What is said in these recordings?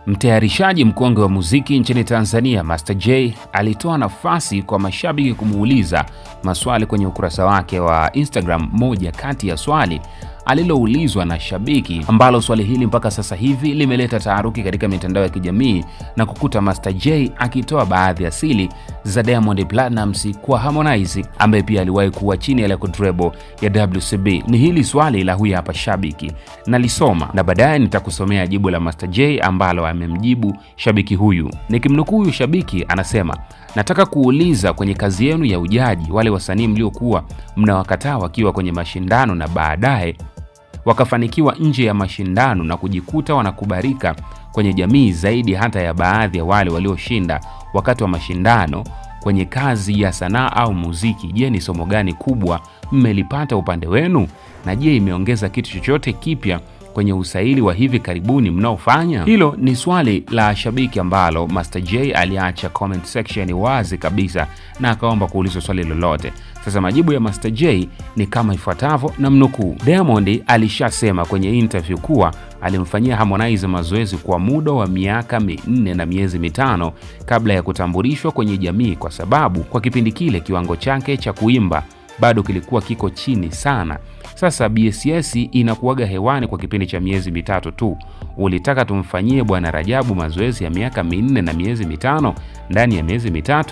Mtayarishaji mkongwe wa muziki nchini Tanzania, Master J alitoa nafasi kwa mashabiki kumuuliza maswali kwenye ukurasa wake wa Instagram. Moja kati ya swali aliloulizwa na shabiki, ambalo swali hili mpaka sasa hivi limeleta taharuki katika mitandao ya kijamii na kukuta Master J akitoa baadhi ya siri za Diamond Platnumz kwa Harmonize, ambaye pia aliwahi kuwa chini ya record label ya WCB. Ni hili swali la huyu hapa shabiki, nalisoma na baadaye nitakusomea jibu la Master J ambalo amemjibu shabiki huyu. Nikimnukuu huyu shabiki anasema, nataka kuuliza, kwenye kazi yenu ya ujaji, wale wasanii mliokuwa mnawakataa wakiwa kwenye mashindano na baadaye wakafanikiwa nje ya mashindano na kujikuta wanakubalika kwenye jamii zaidi hata ya baadhi ya wale walioshinda wakati wa mashindano kwenye kazi ya sanaa au muziki, je, ni somo gani kubwa mmelipata upande wenu? Na je, imeongeza kitu chochote kipya kwenye usaili wa hivi karibuni mnaofanya? Hilo ni swali la shabiki ambalo Master J aliacha comment section wazi kabisa na akaomba kuulizwa swali lolote. Sasa majibu ya Master J ni kama ifuatavyo, na mnukuu: Diamond alishasema kwenye interview kuwa alimfanyia Harmonize mazoezi kwa muda wa miaka 4 na miezi 5 kabla ya kutambulishwa kwenye jamii, kwa sababu kwa kipindi kile kiwango chake cha kuimba bado kilikuwa kiko chini sana. Sasa BSS inakuaga hewani kwa kipindi cha miezi 3 tu. Ulitaka tumfanyie Bwana Rajabu mazoezi ya miaka 4 na miezi 5 ndani ya miezi 3?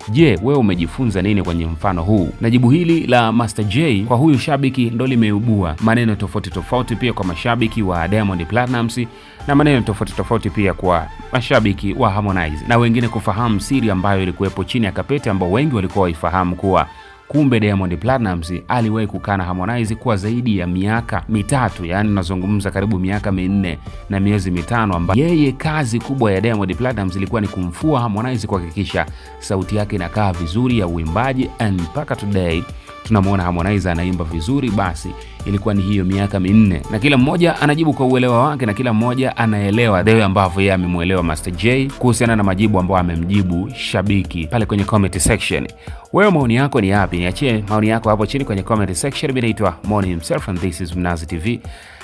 Je, wewe umejifunza nini kwenye mfano huu? Na jibu hili la Master J kwa huyu shabiki ndo limeibua maneno tofauti tofauti pia kwa mashabiki wa Diamond Platnumz na maneno tofauti tofauti pia kwa mashabiki wa Harmonize, na wengine kufahamu siri ambayo ilikuwepo chini ya kapeti, ambao wengi walikuwa waifahamu kuwa kumbe Diamond Platnumz aliwahi kukaa na Harmonize kwa zaidi ya miaka 3, yani nazungumza karibu miaka 4 na miezi 5, ambapo yeye kazi kubwa ya Diamond Platnumz ilikuwa ni kumfua Harmonize kuhakikisha sauti yake inakaa vizuri ya uimbaji, and mpaka today tunamwona Harmonize anaimba vizuri. Basi ilikuwa ni hiyo miaka 4, na kila mmoja anajibu kwa uelewa wake na kila mmoja anaelewa the way ambavyo yeye amemuelewa Master J kuhusiana na majibu ambayo amemjibu shabiki pale kwenye comment section. Wewe maoni yako ni yapi? Niachie maoni yako hapo chini kwenye comment section. Mimi naitwa Moni himself and this is Mnazi TV.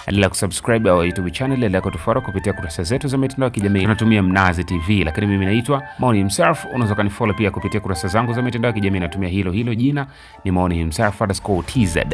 Endelea kusubscribe our YouTube channel, endelea kutufollow kupitia kurasa zetu za mitandao ya kijamii. Tunatumia Mnazi TV, lakini mimi naitwa Moni himself. Unaweza kunifollow pia kupitia kurasa zangu za mitandao ya kijamii, natumia hilo jina, ni Moni himself_TZ.